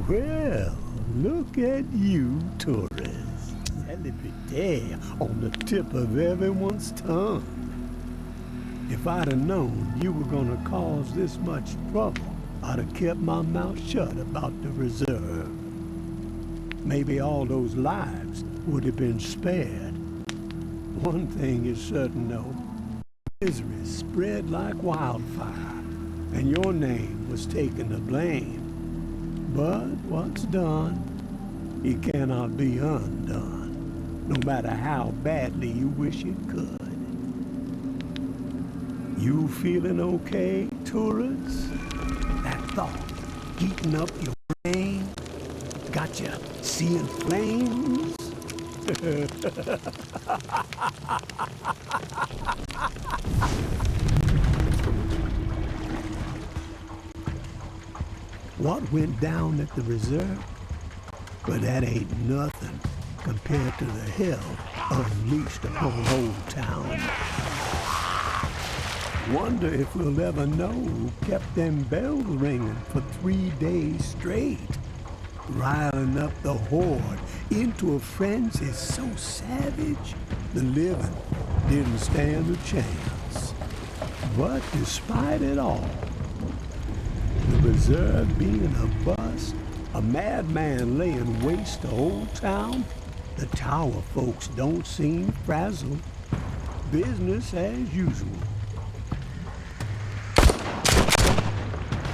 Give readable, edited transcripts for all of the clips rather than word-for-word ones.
Well, look at you, tourists. Celebrity on the tip of everyone's tongue. If I'd have known you were gonna cause this much trouble, I'd have kept my mouth shut about the reserve. Maybe all those lives would have been spared. One thing is certain though, misery spread like wildfire, and your name was taken to blame. But what's done, it cannot be undone, no matter how badly you wish it could. You feeling okay, tourists? That thought heating up your brain? Got you seeing flames? What went down at the reserve? But that ain't nothing compared to the hell unleashed upon Old Town. Wonder if we'll ever know who kept them bells ringing for 3 days straight, riling up the horde into a frenzy so savage the living didn't stand a chance. But despite it all, the reserve being a bust, a madman laying waste to Old Town, the tower folks don't seem frazzled. Business as usual.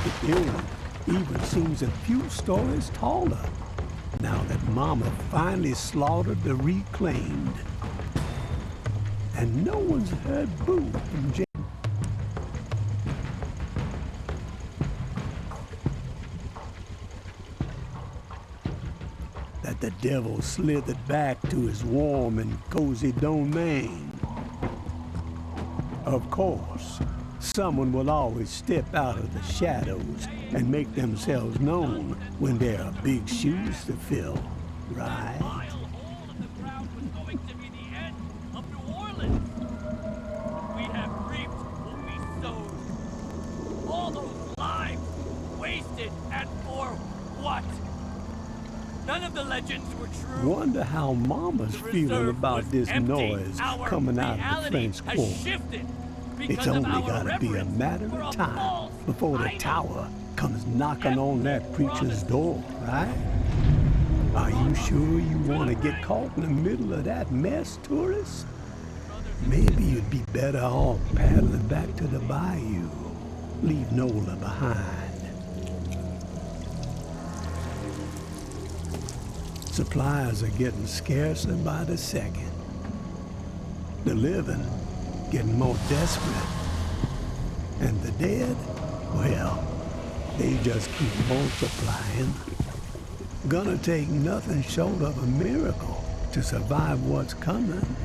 The building even seems a few stories taller now that Mama finally slaughtered the reclaimed. And no one's heard boo from Jane. That the devil slithered back to his warm and cozy domain. Of course, someone will always step out of the shadows and make themselves known when there are big shoes to fill, right? None of the legends were true. Wonder how Mama's feeling about this noise coming out of the French Quarter. It's only gotta be a matter of time before the tower comes knocking on that preacher's door, right? Are you sure you want to get caught in the middle of that mess, tourist? Maybe you'd be better off paddling back to the bayou. Leave Nola behind. Supplies are getting scarcer by the second. The living getting more desperate. And the dead, well, they just keep multiplying. Gonna take nothing short of a miracle to survive what's coming.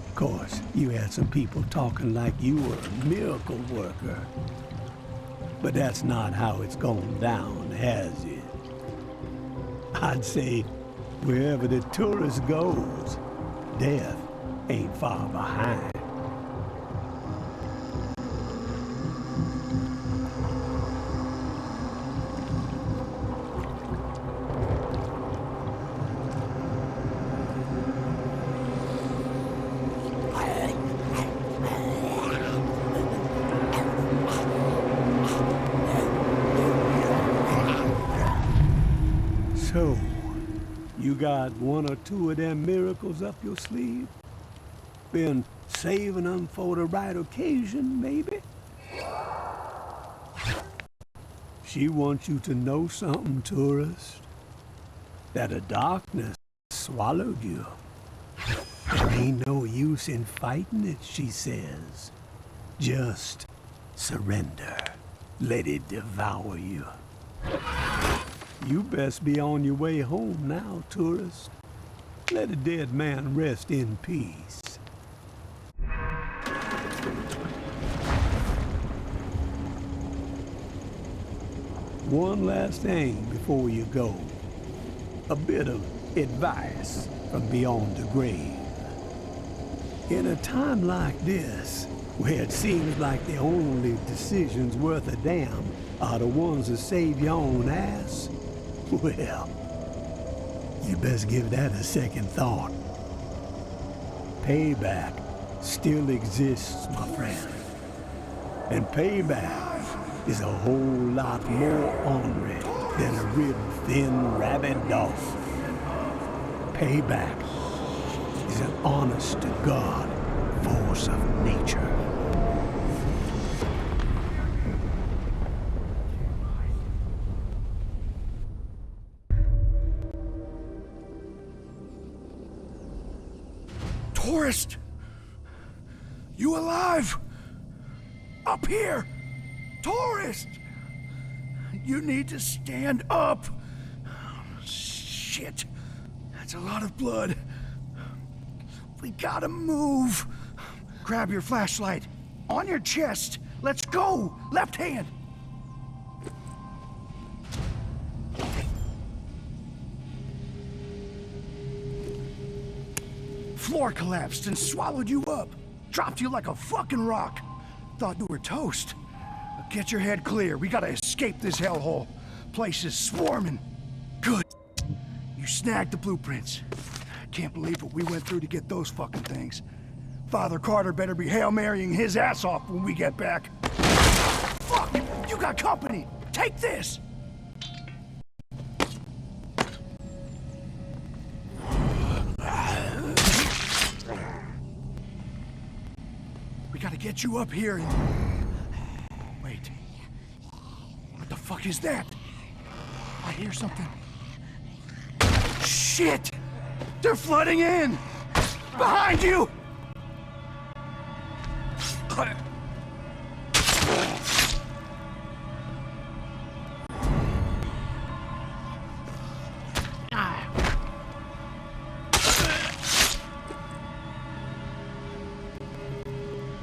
Of course, you had some people talking like you were a miracle worker. But that's not how it's gone down, has it? I'd say wherever the tourist goes, death ain't far behind. So, you got one or two of them miracles up your sleeve? Been saving them for the right occasion, maybe? She wants you to know something, tourist. That the darkness swallowed you. There ain't no use in fighting it, she says. Just surrender. Let it devour you. You best be on your way home now, tourist. Let a dead man rest in peace. One last thing before you go. A bit of advice from beyond the grave. In a time like this, where it seems like the only decisions worth a damn are the ones that save your own ass, well, you best give that a second thought. Payback still exists, my friend. And payback is a whole lot more ornery than a ribbed, thin, rabid dog. Payback is an honest-to-God force of nature. Tourist! You alive? Up here! Tourist! You need to stand up! Shit. That's a lot of blood. We gotta move. Grab your flashlight. On your chest. Let's go! Left hand! Floor collapsed and swallowed you up. Dropped you like a fucking rock. Thought you were toast. But get your head clear. We gotta escape this hellhole. Place is swarming. Good. You snagged the blueprints. Can't believe what we went through to get those fucking things. Father Carter better be Hail Marying his ass off when we get back. Fuck! You got company! Take this! We gotta get you up here and... Wait. What the fuck is that? I hear something. Shit! They're flooding in! Behind you!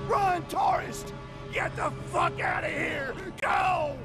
Run, tourist! Get the fuck out of here! Go!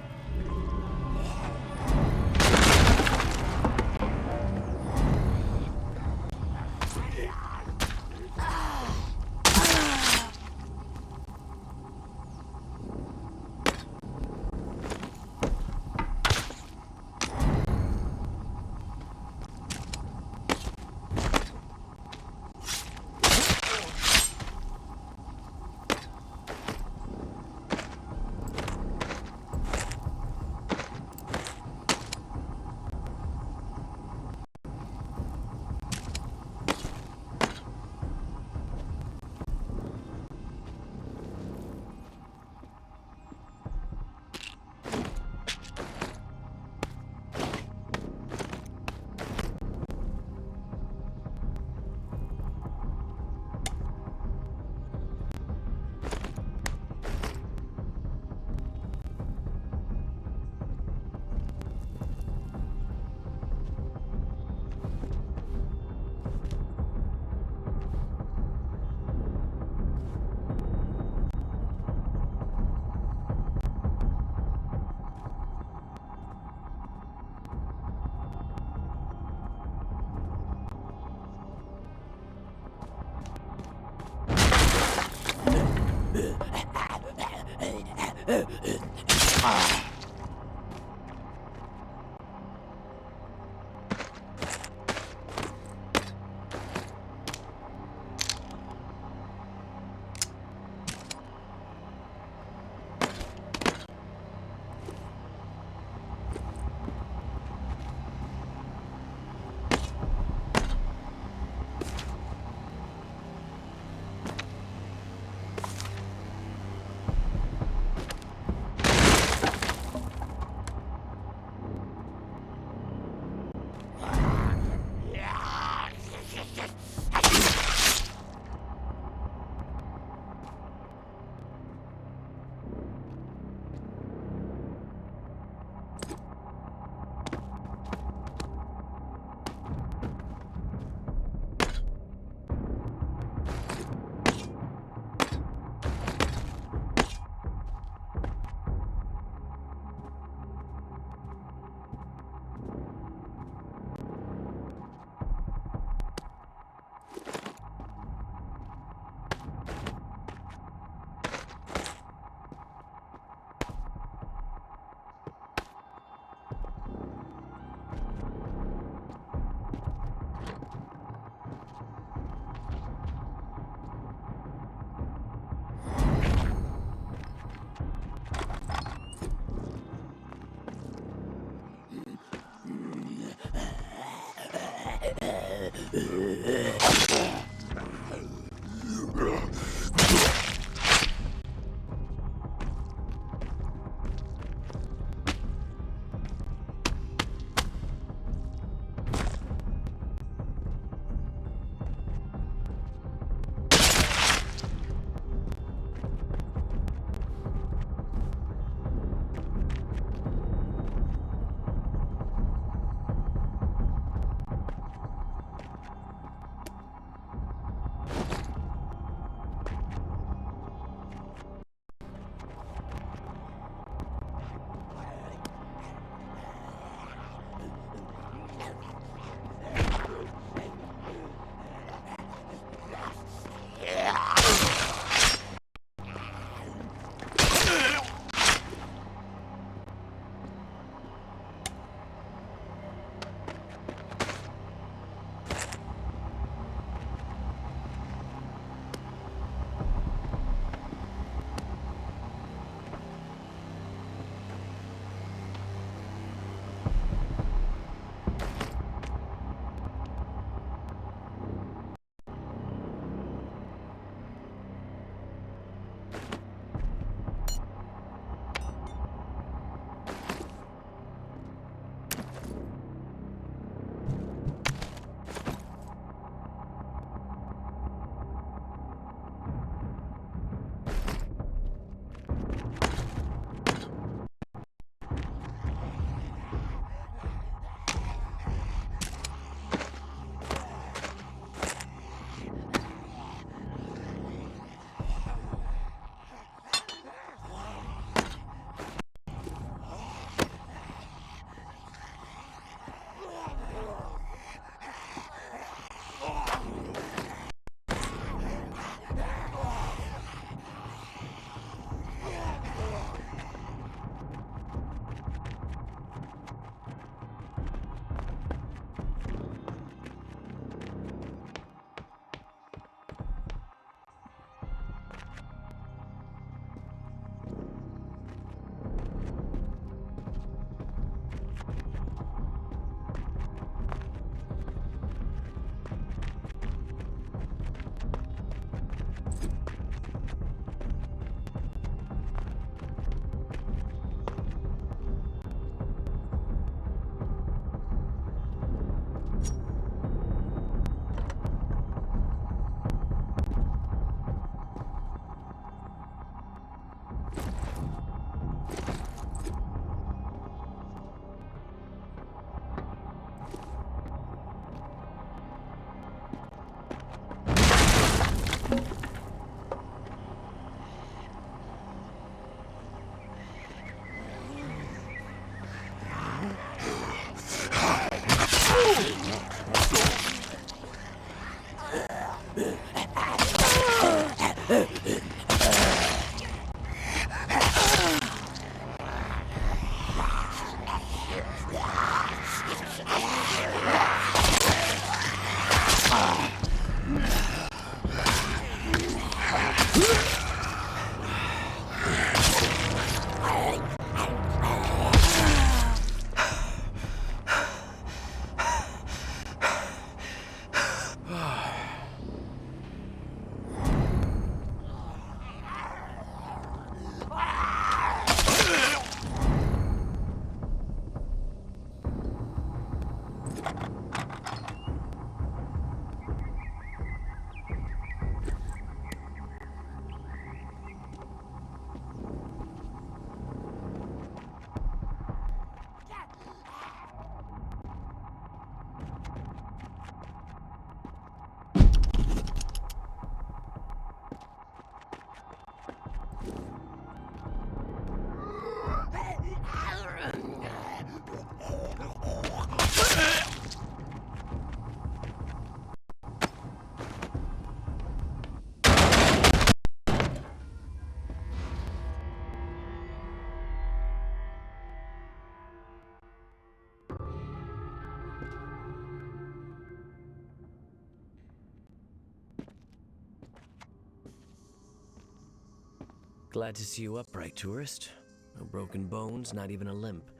Glad to see you upright, tourist. No broken bones, not even a limp.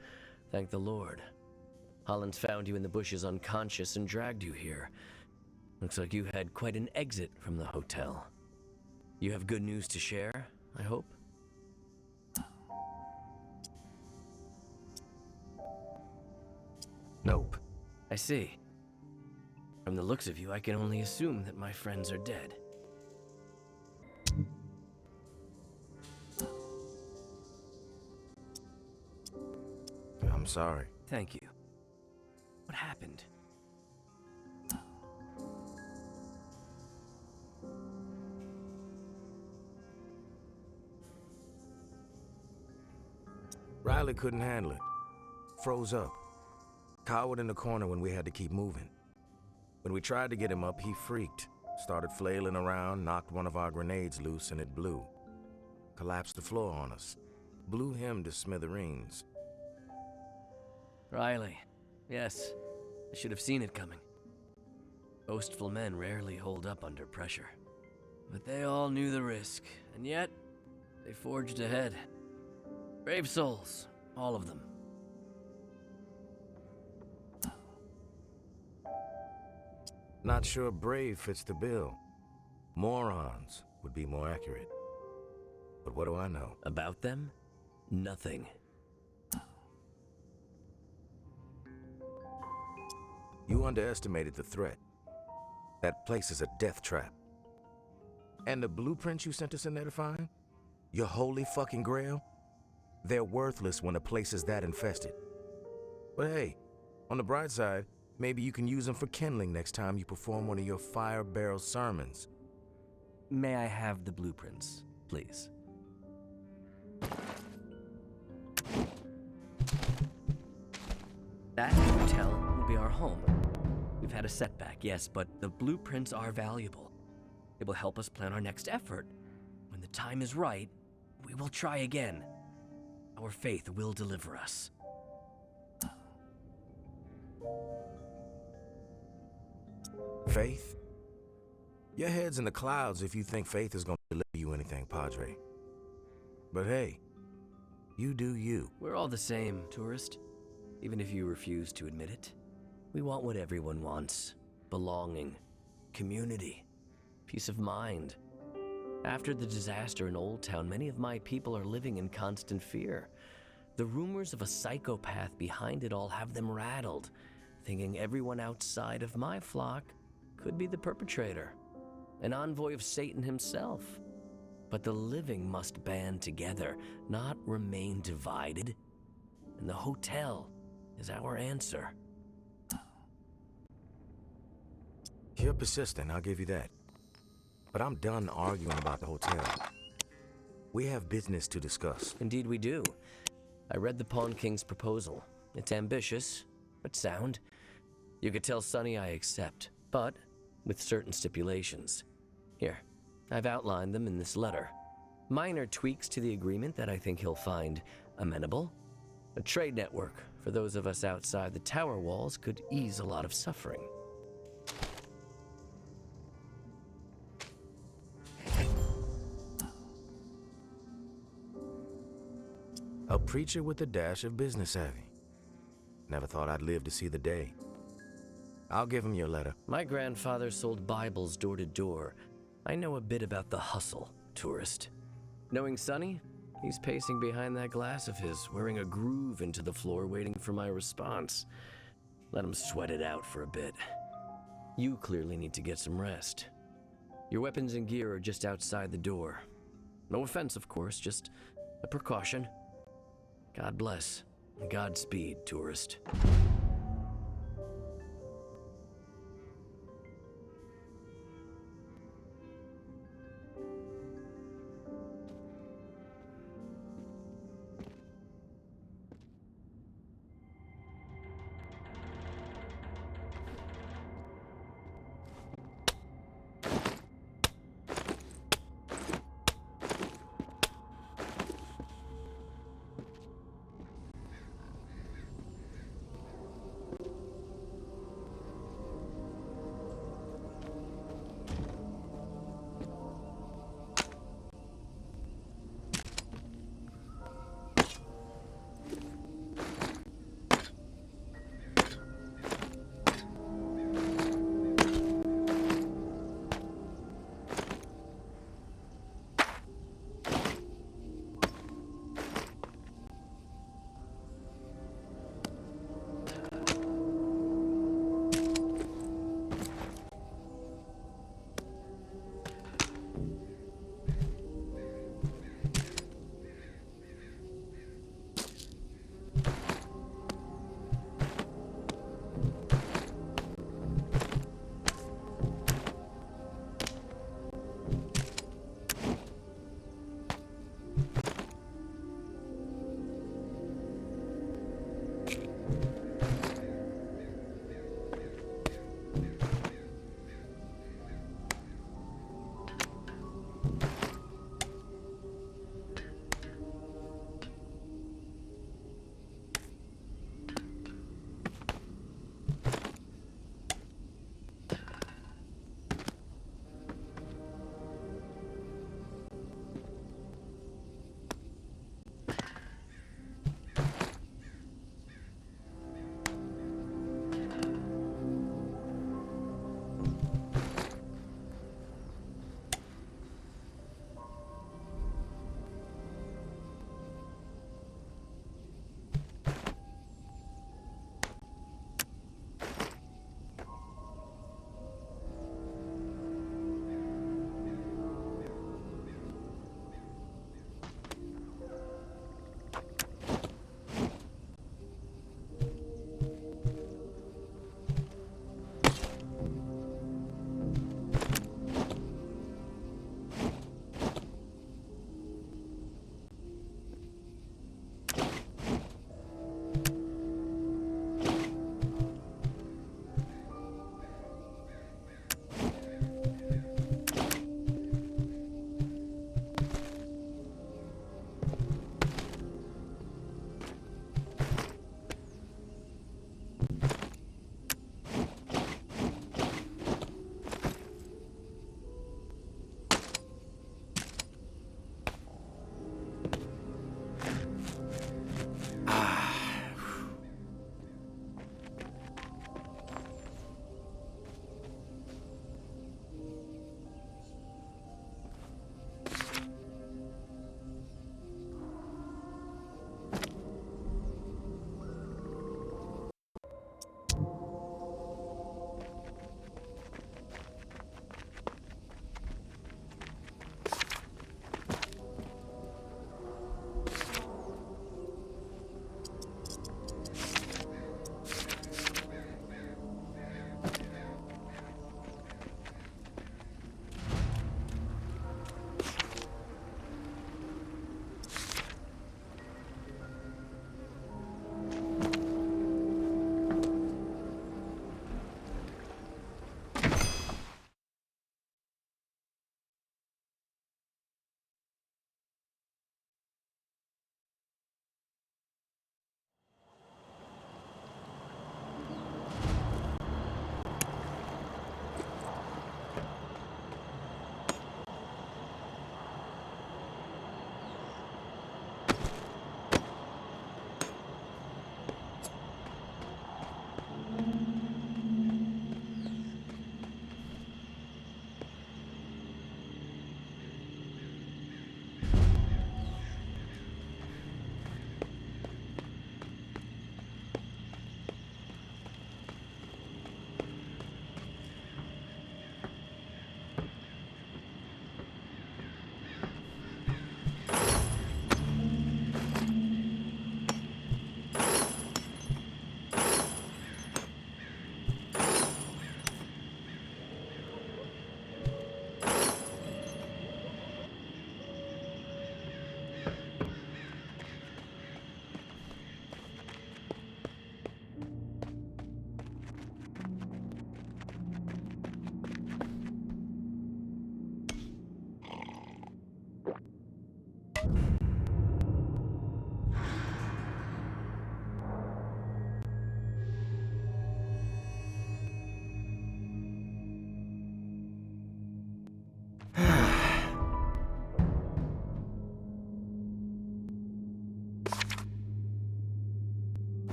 Thank the Lord. Holland's found you in the bushes unconscious and dragged you here. Looks like you had quite an exit from the hotel. You have good news to share, I hope? Nope. I see. From the looks of you, I can only assume that my friends are dead. I'm sorry. Thank you. What happened? Riley couldn't handle it. Froze up. Cowered in the corner when we had to keep moving. When we tried to get him up, he freaked. Started flailing around, knocked one of our grenades loose, and it blew. Collapsed the floor on us. Blew him to smithereens. Riley. Yes, I should have seen it coming. Boastful men rarely hold up under pressure. But they all knew the risk, and yet, they forged ahead. Brave souls, all of them. Not sure brave fits the bill. Morons would be more accurate. But what do I know? About them? Nothing. You underestimated the threat. That place is a death trap. And the blueprints you sent us in there to find? Your holy fucking grail? They're worthless when a place is that infested. But hey, on the bright side, maybe you can use them for kindling next time you perform one of your fire barrel sermons. May I have the blueprints, please? That hotel will be our home. We've had a setback, yes, but the blueprints are valuable. It will help us plan our next effort. When the time is right, we will try again. Our faith will deliver us. Faith? Your head's in the clouds if you think faith is going to deliver you anything, Padre. But hey, you do you. We're all the same, tourist. Even if you refuse to admit it. We want what everyone wants. Belonging. Community. Peace of mind. After the disaster in Old Town, many of my people are living in constant fear. The rumors of a psychopath behind it all have them rattled, thinking everyone outside of my flock could be the perpetrator, an envoy of Satan himself. But the living must band together, not remain divided. And the hotel is our answer. You're persistent, I'll give you that. But I'm done arguing about the hotel. We have business to discuss. Indeed we do. I read the Pawn King's proposal. It's ambitious, but sound. You could tell Sonny I accept, but with certain stipulations. Here, I've outlined them in this letter. Minor tweaks to the agreement that I think he'll find amenable. A trade network for those of us outside the tower walls could ease a lot of suffering. A preacher with a dash of business savvy. Never thought I'd live to see the day. I'll give him your letter. My grandfather sold Bibles door to door. I know a bit about the hustle, tourist. Knowing Sonny, he's pacing behind that glass of his, wearing a groove into the floor, waiting for my response. Let him sweat it out for a bit. You clearly need to get some rest. Your weapons and gear are just outside the door. No offense, of course, just a precaution. God bless. Godspeed, tourist.